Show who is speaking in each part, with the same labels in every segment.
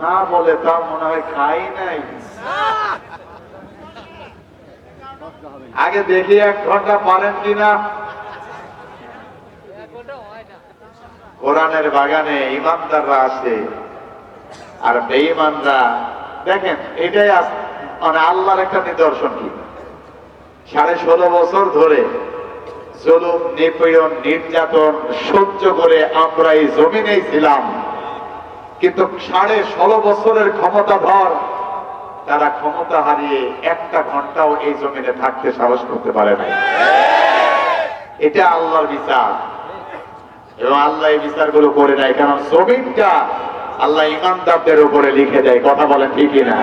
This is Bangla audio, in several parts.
Speaker 1: না বলে তা মনে হয় খাই নাই। আগে দেখি 1 ঘন্টা পারেন কিনা। কোরআনের বাগানে ইমানদাররা আসে আর বেঈমানরা, দেখেন এটাই মানে আল্লাহর একটা নিদর্শন। কি 16.5 বছর ধরে জুলুম, নিপীড়ন, নির্যাতন সহ্য করে আমরা এই জমিনেই ছিলাম, কিন্তু 16.5 বছরের ক্ষমতাধর তারা ক্ষমতা হারিয়ে 1টা ঘন্টাও এই জমিনে থাকতে সাহস করতে পারে নাই। এটা আল্লাহর বিচার, এবং আল্লাহ এই বিচারগুলো করে নাই, কারণ জমিনটা আল্লাহ ইমানদারদের উপরে লিখে দেয়। কথা বলেন ঠিক কিনা?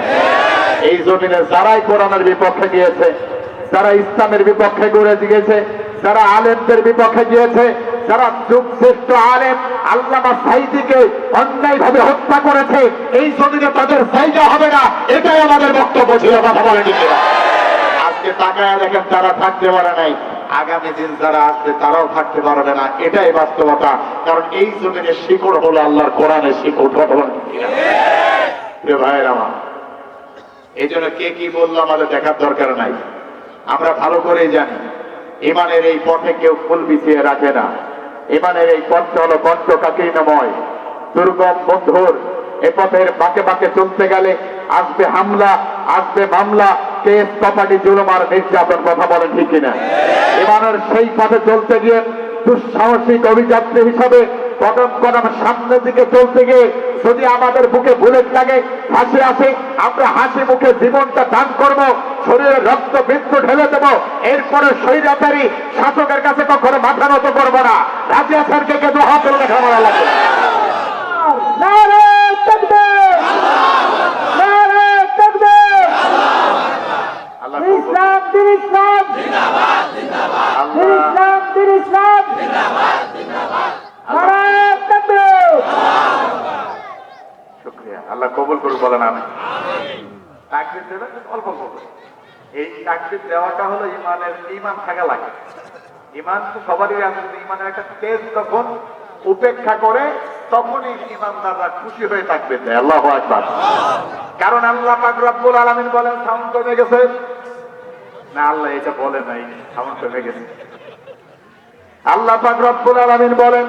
Speaker 1: এই জমিনে যারাই কোরআনের বিপক্ষে গিয়েছে, যারা ইসলামের বিপক্ষে গড়ে গিয়েছে, যারা আলেমদের বিপক্ষে গিয়েছে, যারা যুগশ্রেষ্ঠ আলেম আল্লামা সাঈদীকে অন্যায়ভাবে হত্যা করেছে, এই জমিনে তাদের জায়গা হবে না, এটাই আমাদের বক্তব্য ছিল। কথা বলেন ঠিক কিনা? আজকে তাকায় দেখেন তারা থাকতে পারে নাই, আগামী দিন যারা আসবে তারাও থাকতে পারবে না, এটাই বাস্তবতা। কারণ এই জমিনের শিকড় হলো আল্লাহর কোরআনের শিকড়। কথা বলেন ঠিক কিনা? প্রিয় ভাইয়ের আমার, এই জন্য কে কি বললো আমাদের দেখার দরকার নাই। আমরা ভালো করেই জানি ইমানের এই পথে কেউ ফুল বিছিয়ে রাখে না। ইমানের এই পথটা হলো কণ্টকাকীর্ণময়, দুর্গম বন্ধুর। এ পথের বাঁকে বাঁকে চলতে গেলে আসবে হামলা, আসবে মামলা, কেস, কপাটি, জুলুম আর নির্যাতন। কথা বলেন ঠিক কিনা? ইমানের সেই পথে চলতে গিয়ে দুঃসাহসিক অভিযাত্রী হিসাবে কদম কদম সামনের দিকে চলতে গিয়ে যদি আমাদের বুকে বুলেট লাগে, হাসি আসে, আমরা হাসি মুখে জীবনটা দান করব, শরীরে রক্ত বিন্দু ঢেলে দেব, এরপরে স্বৈরাচারী শাসকের কাছে কখনো মাথা নত করবো না। রাজি আছেন কে কে? 2 হাত তুলে দেখা ভালো লাগে। আল্লাহ কবুল করুন, বলেন আমিন। তাকবীর দেবেন অল্প অল্প করে। এই তাকবীর দেওয়াটা হলো ইমানের, ইমান থাকা লাগে। ইমান তো সবারই আছে, ইমানের একটা তেজ তখন উপেক্ষা করে তখনই ইমানদাররা খুশি হয়ে তাকবীর দেয়। আল্লাহু আকবার। কারণ আল্লাহ পাক রব্বুল আলামিন বলেন সাউন্ড কমে গেছে না, আল্লাহ এটা বলে নাই সাউন্ড কমে গেছে। আল্লাহ পাক রব্বুল আলামিন বলেন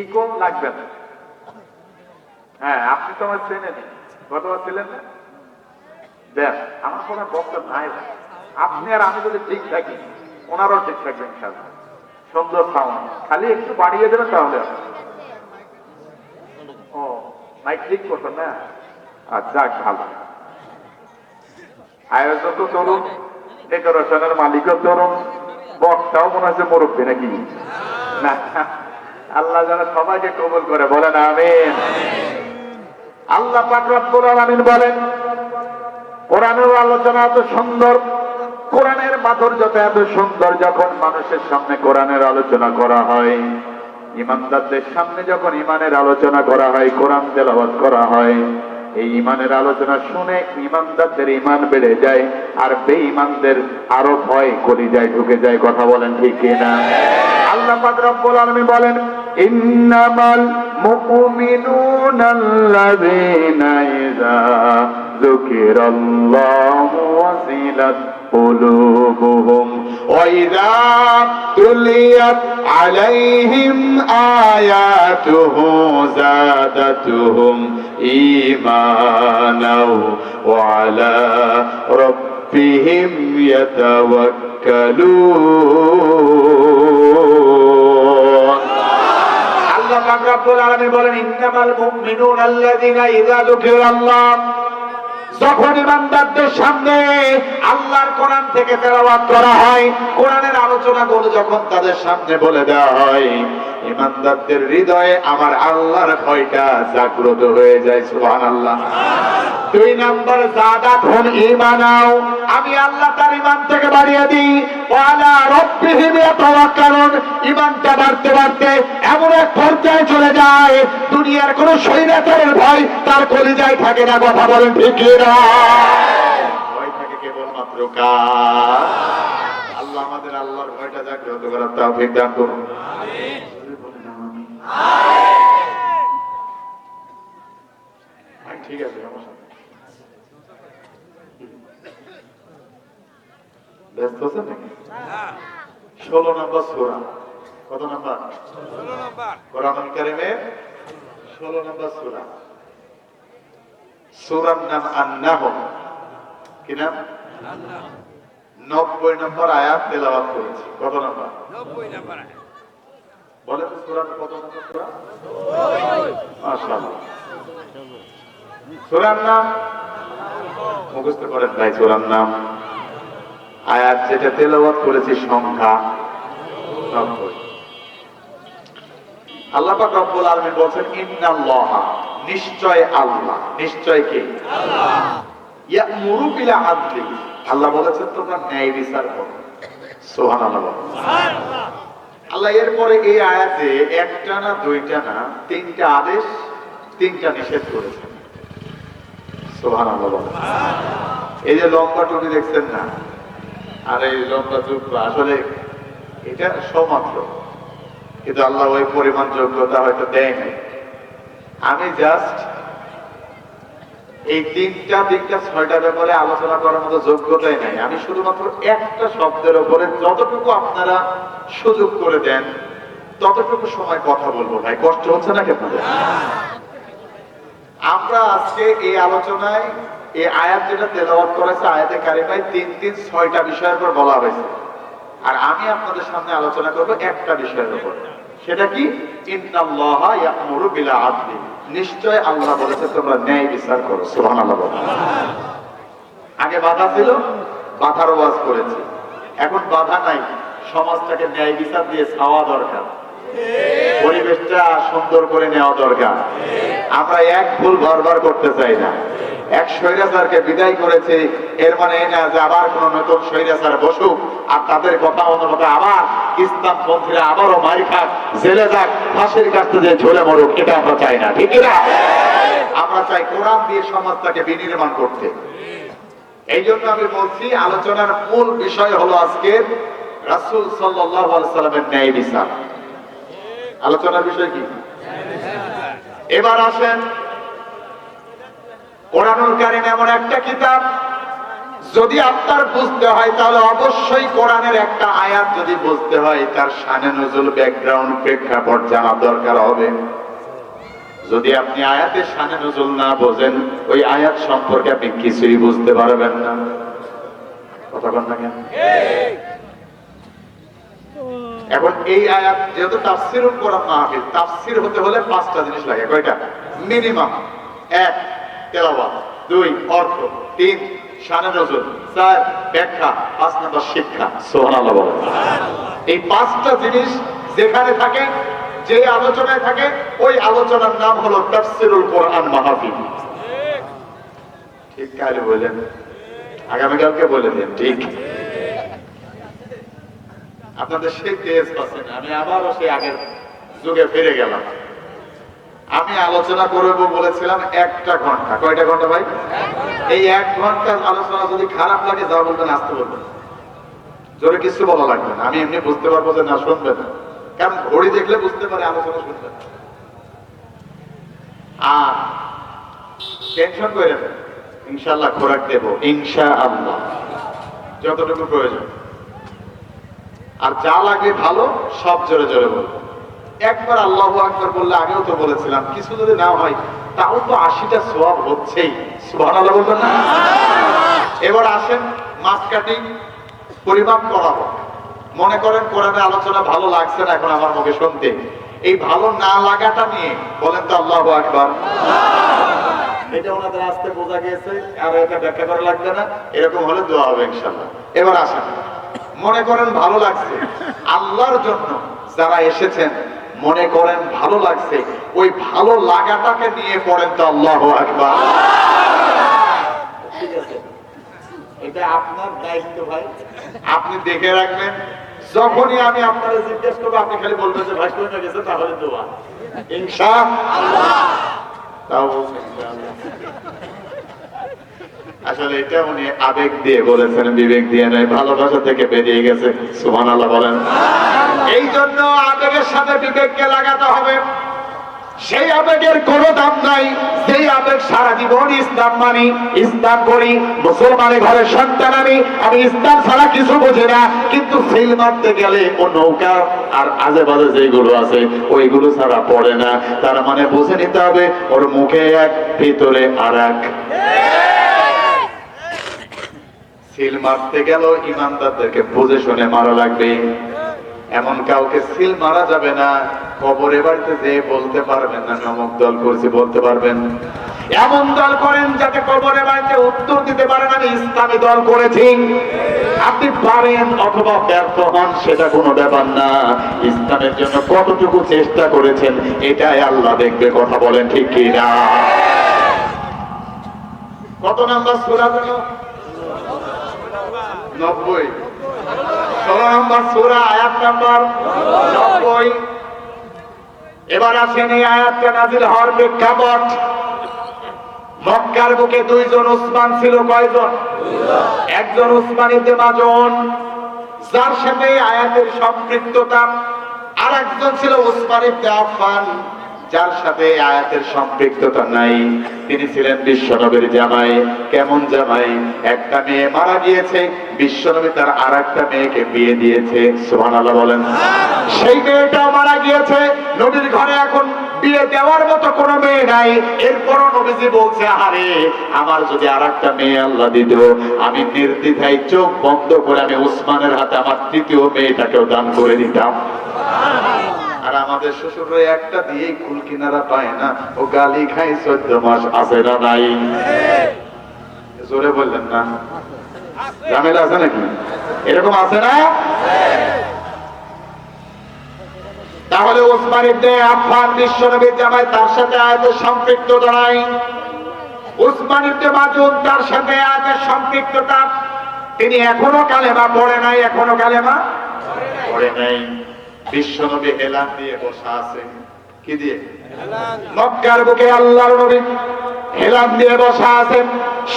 Speaker 1: ইকো লাগবে না। হ্যাঁ, আপনি তো আমার চেনেন, গতবার ছিলেন না? দেখ আমার কোনো বক্তব্য নাই, আপনি আর আমি যদি ঠিক থাকি ওনারাও ঠিক থাকবেন ইনশাআল্লাহ। সুন্দর সাউন্ড, খালি একটু বাড়িয়ে দেবেন তাহলে। ও মাইক ঠিক করতেন না? আচ্ছা, ভালো। আয়োজক তো তরুণ, ডেকোরেশনের মালিকও তরুণ, বক্তাও মনে হচ্ছে মুরব্বী নাকি না? আল্লাহ যেন সবাইকে কবুল করে, বলেন আমিন। আল্লাহ পাক রব্বুল আলামিন বলেন কোরআনের আলোচনা এত সুন্দর, কোরআনের মাধুর্যতা এত সুন্দর, যখন মানুষের সামনে কোরআনের আলোচনা করা হয়, ইমানদারদের সামনে যখন ইমানের আলোচনা করা হয়, কোরআন তেলাওয়াত করা হয়, এই ইমানের আলোচনা শুনে ইমানদারদের ইমান বেড়ে যায়, আর বেঈমানদের আরো ভয় কলিজায় ঢুকে যায়। কথা বলেন ঠিক কিনা? আল্লাহ পাক রব্বুল আলামিন বলেন ইন্নামাল মুমিনুনাল্লাযীনা ইযা যুকিরাল্লাহু ওয়াজিলাত قلوبهم وإذا تليت عليهم آياته زادتهم إيمانا وعلى ربهم يتوكلون الله পাক রব্বুল আলামিন বলেন ইন্নামাল মুমিনুনাল্লাযীনা ইযা যুকিরাল্লাহ, যখন ইমানদারদের সামনে আল্লাহর কোরআন থেকে তেলাওয়াত করা হয়, কোরআনের আলোচনাগুলো যখন তাদের সামনে বলে দেওয়া হয়, ইমানদারদের হৃদয়ে আমার আল্লাহর ভয়টা জাগ্রত হয়ে যায়। সুবহানাল্লাহ। 2 নাম্বার যাদাতহুম ঈমানাও, আমি আল্লাহ তার ঈমান থেকে বাড়িয়ে দিই। ওয়ালা রাব্বিহিম ইয়াতাওয়াক্কালুন, ঈমানটা বাড়তে বাড়তে এমন এক পর্যায়ে চলে যায় দুনিয়ার কোন স্বৈরাচারের ভয় তার কলিজায় থাকে না। কথা বলেন ঠিক কিনা? ভয় থাকে কেবলমাত্র কার? আল্লাহ আমাদের আল্লাহর ভয়টা জাগ্রত করার তৌফিক দান করুন। আমিন। ঠিক আছে, সমস্যা নেই। ব্যস্ত আছেন নাকি? 16 নম্বর সূরা। কত নম্বর?
Speaker 2: 16 নাম্বার।
Speaker 1: কোরআনুল কারীমের 16 নম্বর সূরা। সূরার নাম আন-নাহল। কি নাম? 90 নম্বর আয়াত তেলাওয়াত করেছি। কত নম্বর?
Speaker 2: 90 নাম্বার।
Speaker 1: বলেন তো সূরা কত নম্বর সূরা? মাশাআল্লাহ। সূরার নাম মুখস্থ করেন ভাই। সূরার নাম, আয়াত যেটা তেলাওয়াত করেছি সংখ্যা 90। আল্লাহ পাক রব্বুল আলামিন বলেন ইন্নাল্লাহা, নিশ্চয় আল্লাহ। নিশ্চয় কে? আল্লাহ। ইয়ামুরু বিল আদলি, আল্লাহ বলেছেন তোমরা ন্যায় বিচার করো। সুবহানাল্লাহ। সুবহানাল্লাহ। আল্লাহ এরপরে এই আয়াতে একটা না দুইটা না তিনটা আদেশ, তিনটা নিষেধ করেছেন। সুবহানাল্লাহ। এই যে লম্বা টুপি দেখছেন না, আর এই লম্বা জুব্বা, আসলে এটা সমাত্র, কিন্তু আল্লাহ ওই পরিমাণ যোগ্যতা হয়তো দেয় নাই। আমি জাস্ট এই তিনটা ছয়টা ব্যাপারে আলোচনা করার মতো যোগ্যতাই নাই। আমি শুধুমাত্র একটা শব্দের উপরে যতটুকু আপনারা সুযোগ করে দেন ততটুকু সময় কথা বলবো। ভাই কষ্ট হচ্ছে না কেন? আমরা আজকে এই আলোচনায় এই আয়াত যেটা তেলাওয়াত করেছে, আয়াতে কারিমায় 6টা বিষয়ের উপর বলা হয়েছে, আর আমি আপনাদের সামনে আলোচনা করব একটা বিষয়ের উপর। সেটা কি? ইন্নাল্লাহা ইয়ামুরু বিল আদলি, নিশ্চয় আল্লাহ বলেছে তোমরা ন্যায় বিচার করো। সুবহানাল্লাহ। আগে বাধা ছিল, বাধার ওয়াজ করেছি। এখন বাধা নাই, সমাজটাকে ন্যায় বিচার দিয়ে ছাওয়া দরকার, পরিবেশটা সুন্দর করে নেওয়া দরকার। আমরা এক ভুল বারবার করতে চাই না। এক স্বৈরাচারকে বিদায় করেছে, এর মানে এই না যে আবার কোন নতুন স্বৈরাচার বসুক আর তাদের কথা অনুমতে আবার ইসলামপন্থীরা আবারও মারি খাক, জেলে যাক, ফাঁসির কাছে যে ঝুলে মরুক। এটা আমরা চাই না, ঠিক না? আমরা চাই কোরআন দিয়ে সমাজটাকে বিনির্মাণ করতে। এই জন্য আমি বলছি আলোচনার মূল বিষয় হলো আজকে রাসূল সাল্লাল্লাহু আলাইহি সাল্লামের ন্যায় বিচার। আলোচনার বিষয় কি? এবার আসেন, কোরআনুল কারীম এমন একটা কিতাব, যদি আপনার বুঝতে হয় তাহলে অবশ্যই কোরআনের একটা আয়াত যদি বুঝতে হয় তার শানে নজুল, ব্যাকগ্রাউন্ড, প্রেক্ষাপট জানা দরকার হবে। যদি আপনি আয়াতের শানে নজুল না বোঝেন, ওই আয়াত সম্পর্কে আপনি কিছুই বুঝতে পারবেন না। কথা বল না কেন? এখন এই আয়াত যেহেতু তাফসীরুল কোরআন মাহফিল, তাফসীর হতে হলে 5টা জিনিস লাগে। কয়টা? মিনিমাম। 1 তেলাওয়াত, 2 অর্থ, 3 শানে নজুল, 4 ব্যাখ্যা, 5 নম্বর শিক্ষা। সুবহানাল্লাহ বলেন। এই 5টা জিনিস যেখানে থাকে, যে আলোচনায় থাকে, ওই আলোচনার নাম হলো তাফসীরুল কোরআন মাহফিল। ঠিক কালে বলেন, আগামীকালকে বলে দেন। ঠিক আপনাদের সেই তেজ পাচ্ছে না। আমি আবারও সেই আগের যুগে ফিরে গেলাম। আমি আলোচনা করব বলেছিলাম 1টা ঘন্টা। কয়টা ঘন্টা ভাই? এই 1 ঘন্টার আলোচনা যদি খারাপ লাগে যা বলবেন আসতে বলবেন, জোরে কিছু বলা লাগবে না। আমি এমনি বুঝতে পারবো যে না শুনবে না, কারণ ঘড়ি দেখলে বুঝতে পারে আলোচনা শুনবে না। আর টেনশন করে নেন, ইনশাআল্লাহ খোরাক দেব, ইনশাআল্লাহ যতটুকু প্রয়োজন। আর যা লাগে ভালো সব জোরে জোরে বলবো। একবার আল্লাহু আকবার বললে, আগেও তো বলেছিলাম, কিছু যদি না হয় তাও তো 80টা সওয়াব হচ্ছেই। সুবহানাল্লাহ বলবেন না? এবার আসেন মাপকাঠি পরিমাপ করাবো। মনে করেন কোরআনে আলোচনা ভালো লাগছে না এখন আমার মুখে শুনতে, এই ভালো না লাগাটা নিয়ে বলেন তো আল্লাহু আকবার। এটা ওনাদের আস্তে বোঝা গিয়েছে, আর এটা ব্যাখ্যা করা লাগবে না। এরকম হলে দোয়া হবে ইনশাআল্লাহ। এবার আসেন, মনে করেন ভালো লাগছে, আল্লাহর জন্য যারা এসেছেন মনে করেন ভালো লাগছে, ওই ভালো লাগাটাকে নিয়ে পড়েন তো আল্লাহু আকবার। ঠিক আছে, এটা আপনার দায়িত্ব ভাই, আপনি দেখে রাখবেন। যখনই আমি আপনারা জিজ্ঞেস করবো আপনি খালি বলবেন যে ভাই শুনে গেছে, তাহলে দোয়া ইনশাআল্লাহ। তাও আসলে এটা উনি আবেগ দিয়ে বলেছেন, বিবেক দিয়ে নয়, ভালোবাসা থেকে বেরিয়ে গেছে। সুবহানাল্লাহ বলেন। এই জন্য আবেগের সাথে বিবেককে লাগাতে হবে। সেই আবেগের কোনো দাম নাই, সেই আবেগ সারা জীবন ইসলাম মানি, ইসলাম করি, মুসলমানের ঘরের সন্তান আমি ইসলাম ছাড়া কিছু বুঝি না, কিন্তু সিল মারতে গেলে ও নৌকা আর আজে বাজে যেগুলো আছে ওইগুলো ছাড়া পড়ে না। তার মানে বুঝে নিতে হবে ওর মুখে এক, ভিতরে আর এক। সিল মারতে গেল ইমানদারদেরকে বুঝে শুনে মারা লাগবে। এমন কাউকে সিল মারা যাবে না, কবরে বাড়িতে যে বলতে পারবেন না অমুক দল করছি, বলতে পারবেন। এমন দল করেন যাতে কবরে বাড়িতে উত্তর দিতে পারেন আমি ইসলামী দল করেছি। আপনি পারেন অথবা ব্যর্থ হন সেটা কোনো ব্যাপার না, ইসলামের জন্য কতটুকু চেষ্টা করেছেন এটাই আল্লাহ দেখবে। কথা বলেন ঠিক কি না? কত নাম্বার সূরা জানো? 90। 16 নম্বর সূরা, আয়াত নাম্বার 90। এবার আসেন এই আয়াতটা নাযিল হওয়ার প্রেক্ষাপট। মক্কার বুকে দুইজন ওসমান ছিল। কয়জন? একজন ওসমান ইবনে মাজুন, যার সাথে আয়াতের সম্পৃক্ততা, আর একজন ছিল ওসমান ইবনে আফফান, যার সাথে আয়াতের সম্পৃক্ততা নাই। তিনি ছিলেন বিশ্বনবীর জামাই। কেমন জামাই? একটা মেয়ে মারা গিয়েছে, বিশ্বনবী তার আর একটা মেয়েকে বিয়ে দিয়েছে। সুবহানাল্লাহ বলেন। সেই মেয়েটাও মারা গিয়েছে, নবীর ঘরে এখন বিয়ে দেওয়ার মতো কোনো মেয়ে নাই। এরপরও নবীজি বলছে, আরে আমার যদি আর একটা মেয়ে আল্লাহ দিত, আমি নির্দ্বিধায় চোখ বন্ধ করে আমি ওসমানের হাতে আমার তৃতীয় মেয়েটাকেও দান করে দিতাম। আর আমাদের শ্বশুর একটা দিয়েই কুল কিনারা পায় না, ও গালি খাই 14 মাস। আছে না নাই? জোরে বললেন না, ঝামেলা আছে নাকি? এরকম আছে না? তাহলে ওসমান ইবনে আফফান বিশ্বনবীর জামাই, তার সাথে আয়াতের সম্পৃক্ততা নাই। ওসমান ইবনে মাজুন, তার সাথে আয়াতের সম্পৃক্ততা। তিনি এখনো কালেমা পড়ে নাই, এখনো কালেমা পড়ে নাই। বিশ্বনবী এলান দিয়ে বসা আছেন। কি দিয়ে? মক্কার বুকে আল্লাহর নবী এলান দিয়ে বসা আছেন।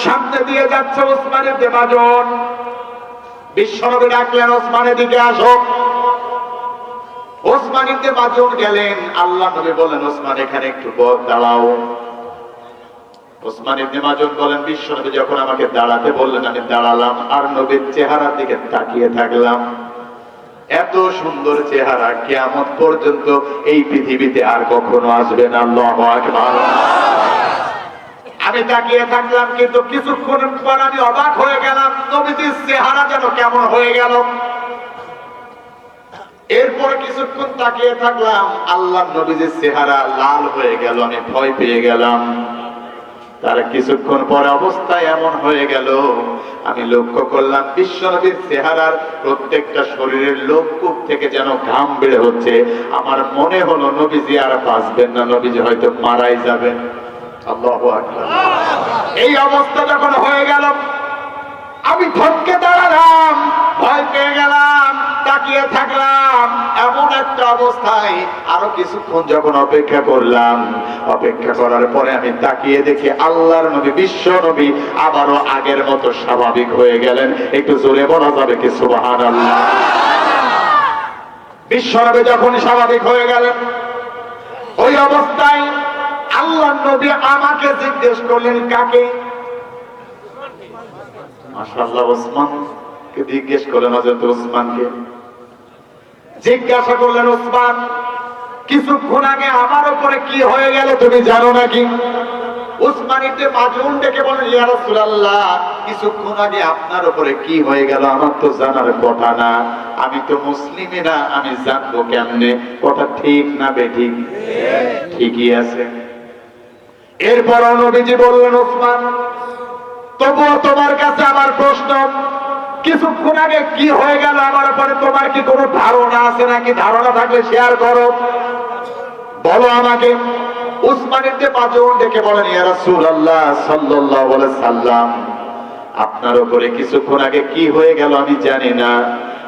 Speaker 1: সামনে দিয়ে যাচ্ছে ওসমান ইবনে মাজুন। বিশ্বনবী ডাকলেন, ওসমানের দিকে আসো। ওসমান ইবনে মাজুন গেলেন। আল্লাহ নবী বলেন, ওসমান এখানে একটু দাঁড়াও। ওসমান ইবনে মাজুন বলেন, বিশ্বনবী যখন আমাকে দাঁড়াতে বললেন আমি দাঁড়ালাম, আর নবীর চেহারার দিকে তাকিয়ে থাকলাম। এত সুন্দর চেহারা কিয়ামত পর্যন্ত এই পৃথিবীতে আর কখনো আসবে না। আল্লাহু আকবার। আমি তাকিয়ে থাকলাম, কিন্তু কিছুক্ষণ পর আমি অবাক হয়ে গেলাম, নবীজির চেহারা যেন কেমন হয়ে গেল। এরপর কিছুক্ষণ তাকিয়ে থাকলাম, আল্লাহ নবীজির চেহারা লাল হয়ে গেল। আমি ভয় পেয়ে গেলাম। তার কিছুক্ষণ পরে অবস্থা এমন হয়ে গেল, আমি লক্ষ্য করলাম বিশ্বনবীর চেহারার প্রত্যেকটা শরীরের লোমকূপ থেকে যেন ঘাম বের হচ্ছে। আমার মনে হলো নবীজি আর বাঁচবেন না, নবীজি হয়তো মারাই যাবেন। আল্লাহু আকবার। এই অবস্থা যখন হয়ে গেল, আমি থমকে দাঁড়ালাম, ভয় পেয়ে গেলাম, তাকিয়ে থাকলাম। এমন একটা অবস্থায় আরো কিছুক্ষণ যখন অপেক্ষা করলাম, অপেক্ষা করার পরে আমি তাকিয়ে দেখি আল্লাহর নবী বিশ্ব নবী আবারও আগের মতো স্বাভাবিক হয়ে গেলেন। একটু জোরে বলা যাবে কি সুবহানাল্লাহ? বিশ্ব নবী যখন স্বাভাবিক হয়ে গেলেন, ওই অবস্থায় আল্লাহর নবী আমাকে জিজ্ঞেস করলেন, কাকে? মাশাআল্লাহ, ওসমানকে জিজ্ঞেস করলেন, হযরত ওসমানকে জিজ্ঞাসা করলেন, ওসমান কিছুক্ষণ আগে আমার উপরে কি হয়ে গেল তুমি জানো নাকি? ওসমান ইবনে মাজুন ডেকে বলেন, ইয়া রাসূলুল্লাহ, কিছুক্ষণ আগে আপনার উপরে কি হয়ে গেল আমার তো জানার কথা না, আমি তো মুসলিমই না, আমি জানবো কেমনে? কথা ঠিক না বেঠিক? ঠিকই আছে। এরপর নবীজি বললেন, ওসমান তবুও তোমার কাছে আমার প্রশ্ন, কিছুক্ষণ আগে কি হয়ে গেল আমার উপরে তোমার কি কোনো ধারণা আছে নাকি? ধারণা থাকলে শেয়ার করো, বলো আমাকে। ওসমান ইবনে মাজুন ডেকে বলেন, ইয়া রাসূলুল্লাহ সাল্লাল্লাহু আলাইহি সাল্লাম, আপনার উপরে কিছুক্ষণ আগে কি হয়ে গেল আমি জানি না,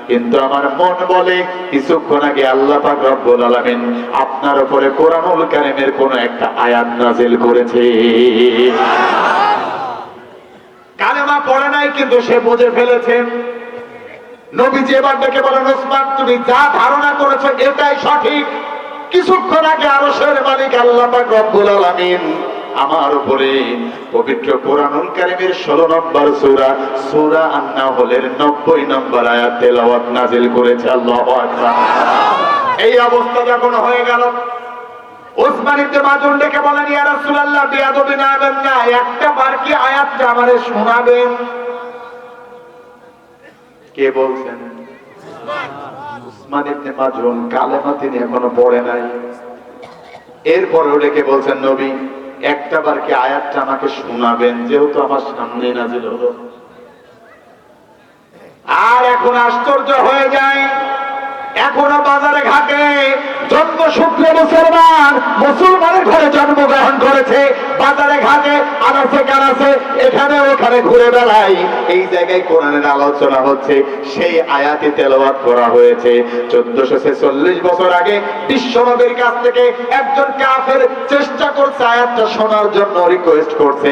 Speaker 1: কিন্তু আমার মন বলে কিছুক্ষণ আগে আল্লাহ পাক রব্বুল আলামিন আপনার উপরে কোরআনুল কারীমের কোন একটা আয়াত নাযিল করেছে। কালেমা পড়ে নাই, কিন্তু সে বুঝে ফেলেছেন। নবীজি এবার ডেকে বলেন, ওসমান তুমি যা ধারণা করেছো এটাই সঠিক, কিছুক্ষণ আগে আরশের মালিক আল্লাহ পাক রব্বুল আলামিন আমার উপরে পবিত্র কোরআনুল কারীমের 16 নম্বর সূরা আন-নাহলের 90 নম্বর আয়াত তেলাওয়াত নাযিল করেছে। আল্লাহু আকবার। এই অবস্থা যখন হয়ে গেল, ওসমান ইবনে মাযুন ডেকে বলেন, ইয়া রাসূলুল্লাহ, বেয়াদবি না করবেন না, একটা বার কি আয়াতটা আমারে শোনাবেন? কে বলছেন? ওসমান ইবনে মাযুন। কালেমা তিনি এখনো পড়ে নাই। এরপরে ডেকে বলছেন, নবী, একটা বার কি আয়াতটা আমাকে শোনাবেন, যেহেতু আমার সামনে নাযিল হলো। আর এখন আশ্চর্য হয়ে যায়, এখনো বাজারে ঘাটে জন্মসূত্র মুসলমানের ঘরে জন্মগ্রহণ করেছে, বাজারে ঘাটে আনাচে কানাচে এখানে ওখানে ঘুরে বেড়াই, এই জায়গায় কোরআনের আলোচনা হচ্ছে, সেই আয়াতে তেলাওয়াত করা হয়েছে। 1446 বছর আগে বিশ্বনবীর কাছ থেকে একজন কাফের চেষ্টা করছে আয়াতটা শোনার জন্য, রিকোয়েস্ট করছে,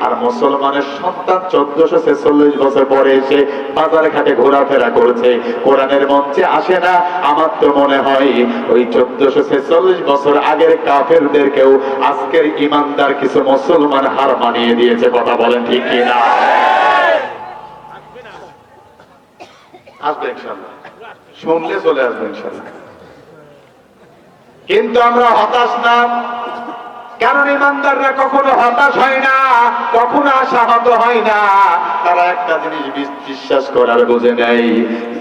Speaker 1: আর মুসলমানের সন্তান 1446 বছর পরে এসে বাজারে ঘাটে ঘোরাফেরা করছে, কোরআনের মঞ্চে আসে না। আমার তো মনে হয় ওই 1446 বছর আগের কাফেরদেরকেও আজকের ইমানদার কিছু মুসলমান হার মানিয়ে দিয়েছে। কথা বলেন ঠিক কিনা? আসবে ইনশাআল্লাহ, শুনলে চলে আসবে ইনশাআল্লাহ। কিন্তু আমরা হতাশ না, কারণ ইমানদাররা কখনো হতাশ হয় না, কখনো আশাহত হয় না। তারা একটা জিনিস বিশ্বাস করার বোঝে নেই,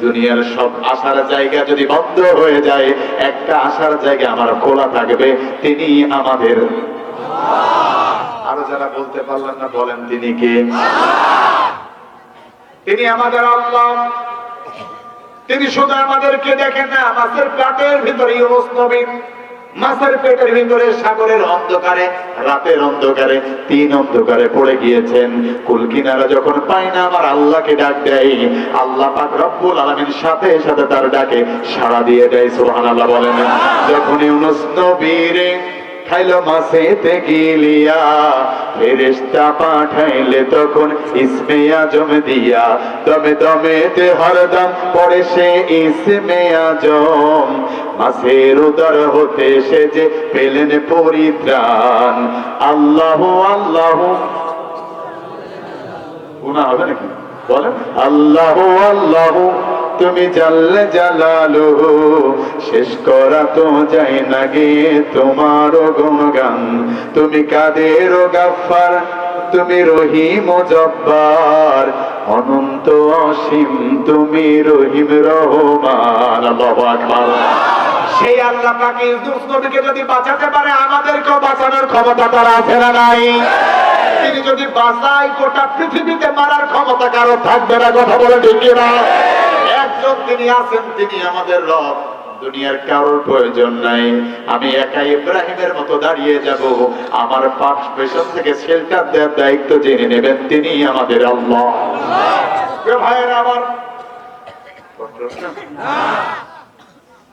Speaker 1: দুনিয়ার সব আশার জায়গা যদি বন্ধ হয়ে যায়, একটা আশার জায়গা আমার খোলা থাকবে, তিনি আমাদের। আরো যারা বলতে পারলেন না বলেন, তিনি কে? তিনি আমাদের আল্লাহ। তিনি শুধু আমাদেরকে দেখেন না, মাছের পেটের ভিতরে ইউনূস নবী, মাছের পেটের ভিতরে সাগরের অন্ধকারে, রাতের অন্ধকারে, 3 অন্ধকারে পড়ে গিয়েছেন। কুল কিনারা যখন পায় না, আমার আল্লাহকে ডাক দেয়, আল্লাহ পাক রব্বুল আলামিন সাথে সাথে তার ডাকে সাড়া দিয়ে দেয়। সুবহানাল্লাহ বলেন। যখন ইউনূস নবীরে খাইলো মাছেতে গিলিয়া, ফেরেশতা পাঠাইলে তখন ইসমে আজম দিয়া, দমে দমেতে হরদম পড়ে সে ইসমে আজম, মাছের উদর হতে সে যে পেলেন পরিত্রাণ। আল্লাহ আল্লাহ, গুনাহ হবে নাকি? বলেন, আল্লাহ আল্লাহ তুমি জাল্লে জালালুহু, শেষ করা তো যায় না গে তোমার গুণগান। তুমি কাদের ও গাফফার, তুমি রহিম ও জব্বার, অনন্ত অসীম তুমি রহিম রহমান। আল্লাহু আকবার। সেই আল্লাহ পাক ইউনূস নবীকে যদি বাঁচাতে পারে, আমাদেরকেও বাঁচানোর ক্ষমতা তার আছে না নাই? তিনি যদি বাঁচায়, গোটা পৃথিবীতে মারার ক্ষমতা কারো থাকবে না। কথা বলে ঠিক কিনা? একজন তিনি আছেন, তিনি আমাদের রব। দুনিয়ার কারোর প্রয়োজন নাই। আমি একা ইব্রাহিমের মতো দাঁড়িয়ে যাব, আমার পাশ পেছন থেকে শেল্টার দেওয়ার দায়িত্ব জেনে নেবেন, তিনি আমাদের আল্লাহ। ভাইয়েরা আমার,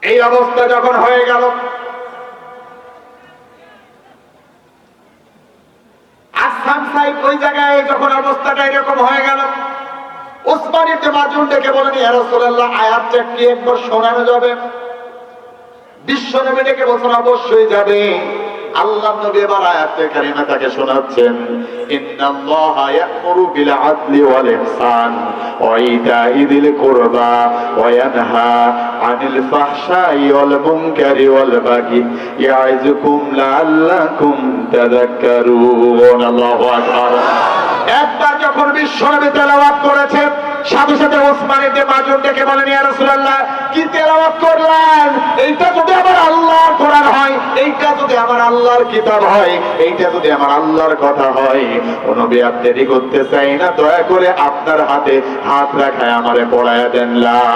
Speaker 1: এই অবস্থা যখন হয়ে গেল, আসাম সাহেব ওই জায়গায় যখন অবস্থাটা এরকম হয়ে গেল, ওসমান ইবনে মাযুন ডেকে বলেন, ইয়া রাসূলুল্লাহ, আয়াতটা কি একবার শোনানো যাবে? বিশ্বনবী ডেকে বলছেন, অবশ্যই যাবে। আল্লাহ নবী এবার আয়াতে কারিমা তাকে শোনাচ্ছেন, ইন্নাল্লাহা ইয়া'মুরু বিল আদলি ওয়াল ইহসান ওয়া ইতা'i যিল কুরবা ওয়া ইয়ানহা আনিল ফাহশাই ওয়াল মুনকারি ওয়াল বাগি ইয়া'iযুকুম লাআল্লাকুম তাযাক্কারুন। আল্লাহু আকবার। একবার যখন বিশ্বনবী তেলাওয়াত করেছে, সাথে সাথে ওসমান ইবনে মাযুন ডেকে বলেন, ইয়া রাসূলুল্লাহ, কি তেলাওয়াত করলেন? এইটা যদি আমার আল্লাহর কোরআন হয়, এইটা যদি আমার আল্লাহর কিতাব হয়, এইটা যদি আমার আল্লাহর কথা হয়, ও নবী, আপনি দেরি করতে চাই না, দয়া করে আপনার হাতে হাত রাখায় আমারে পড়ায়া দেন, লা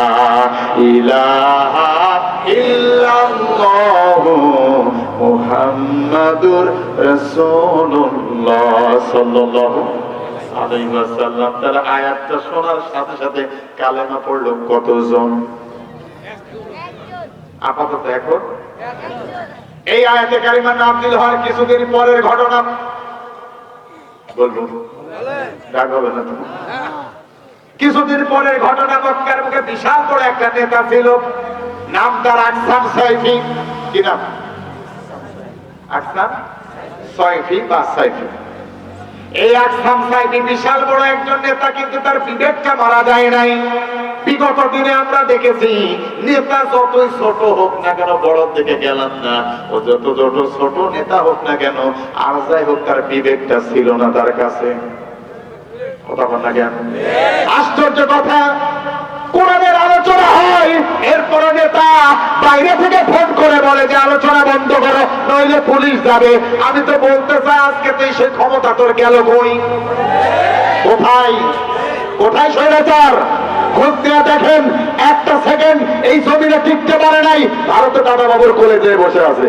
Speaker 1: ইলাহা ইল্লাল্লাহু মুহাম্মাদুর রাসূলুল্লাহ সাল্লাল্লাহু আলাইহি ওয়াসাল্লাম। তারা আয়াতটা শোনার সাথে সাথে কালেমা পড়লো কতজন? আপাতত এখন এই আয়াতে কারিমার নাযিল হওয়ার কিছুদিন পরের ঘটনা বলবো, রাগ হবে না তো? কিছুদিন পরের ঘটনা, মক্কার মুখে বিশাল বড় একটা নেতা ছিল, নাম তার আকসাম সাইফি। কি নাম? আকসাম সাইফি বা সাইফি। এই আকসাম সাইফি বিশাল বড় একজন নেতা, কিন্তু তার বিবেকটা মারা যায় নাই। বিগত দিনে আমরা দেখেছি নেতা যতই ছোট হোক না কেন, বড় দিকে গেলাম না, ও যত ছোট নেতা হোক না কেন, আর যাই হোক তার বিবেকটা ছিল না তার কাছে। কথা বল না কেন? আশ্চর্য কথা, কোরআনের আলোচনা হয়, এরপরে নেতা বাইরে থেকে ফোন করে বলে যে আলোচনা বন্ধ করো, নইলে পুলিশ যাবে। আমি তো বলতে চাই আজকে তুই সেই ক্ষমতা তোর গেল কই? কোথায় কোথায় স্বৈরাচার? খোঁজ দিয়ে দেখেন, একটা সেকেন্ড এই জমিনে টিকতে পারে নাই, ভারতে দাদা বাবুর কোলে যেয়ে বসে আছে।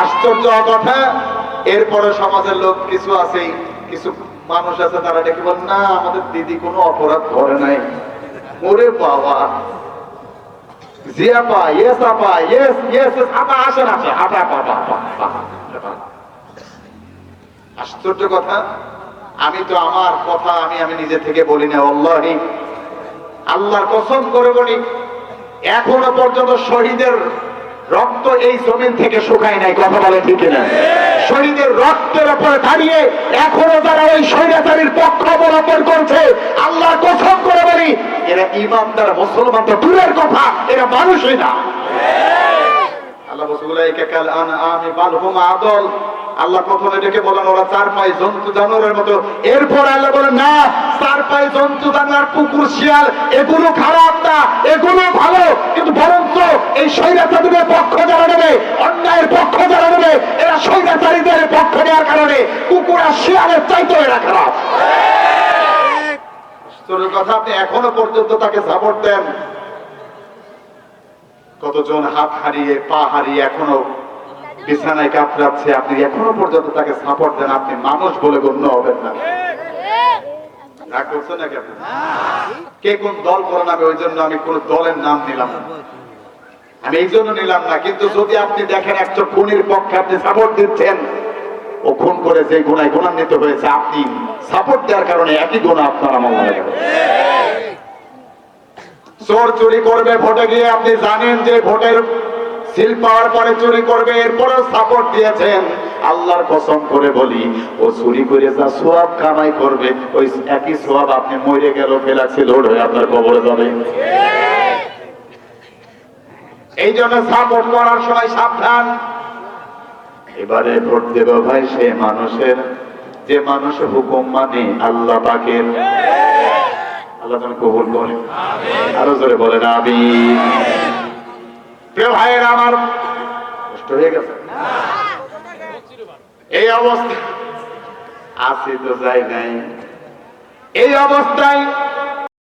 Speaker 1: আশ্চর্য কথা, এরপরে সমাজের লোক কিছু আছে, কিছু মানুষ আছে, তারা ডেকে বল না আমাদের দিদি কোনো অপরাধ করে নাই। ওরে বাবা, জিয়াপা ইয়েস আপা ইয়েস ইয়েস আপা আসেন আসেন আপা আপা। আশ্চর্য কথা, আমি তো আমার কথা আমি নিজে থেকে বলি না, আল্লাহি আল্লাহর কসম করে বলি, এখনো পর্যন্ত শহীদের রক্ত এই জমিন থেকে শুকায় নাই। কথা বলে ঠিক না? শহীদের রক্তের উপরে দাঁড়িয়ে এখনো যারা ওই স্বৈরাচারীর পক্ষ অবলম্বন করছে, আল্লাহর কসম করে বলি, এরা ইমানদার মুসলমান তো দূরের কথা, এরা মানুষই না। আল্লাহ বসুলাইকা কাল আনআমি বাল হুম আদল। আল্লাহ প্রথমে ডেকে বলেন ওরা চার পায়ে জন্তু জানোয়ারের মতো। এরপর আল্লাহ বলেন না, চার পায়ে জন্তু জানোয়ার কুকুর শিয়াল এগুলো খারাপ না, এগুলো ভালো। কিন্তু বরঞ্চ এই স্বৈরাচারীদের পক্ষ যারা নেবে, অন্যায়ের পক্ষ যারা নেবে, এরা স্বৈরাচারীদের পক্ষ নেওয়ার কারণে কুকুর আর শিয়ালের চাইতেও এরা খারাপ। কথা, আপনি এখনো পর্যন্ত তাকে সাপোর্ট দেন। কতজন হাত হারিয়ে পা হারিয়ে এখনো বিছানায় কাতরাচ্ছে, আপনি এখনো পর্যন্ত তাকে সাপোর্ট দেন, আপনি মানুষ বলে গণ্য হবেন না। রাগ করছেন নাকি আপনি? কে কোন দল করেন, আমি ওই জন্য আমি কোন দলের নাম নিলাম না, আমি এই জন্য নিলাম না। কিন্তু যদি আপনি দেখেন একজন খুনির পক্ষে আপনি সাপোর্ট দিচ্ছেন, ও খুন করে যে গুনায় গুণান্বিত হয়েছে, আপনি সাপোর্ট দেওয়ার কারণে একই গুণা আপনার আমল হয়ে গেল। চোর চুরি করবে ভোটে গিয়ে, আপনি জানেন যে ভোটের সিল পাওয়ার পরে চুরি করবে, এরপরেও সাপোর্ট দিয়েছেন। আল্লাহর কসম করে বলি, ও চুরি করে যা সওয়াব কামাই করবে, ওই একই সওয়াব আপনি মরে গেল ফেলাক্সি লোড হয়ে আপনার কবরে যাবে। এই জন্য সাপোর্ট করার সময় সাবধান। এবারে ভোট দেব ভাই সে মানুষের, যে মানুষ হুকুম মানে আল্লাহ পাকের। আল্লাহ যেন কবুল করে, আরো জোরে বলেন আমিন। প্রিয় ভাইয়েরা আমার, কষ্ট হয়ে গেছে এই অবস্থা, আসি তো যাই নাই, এই অবস্থায়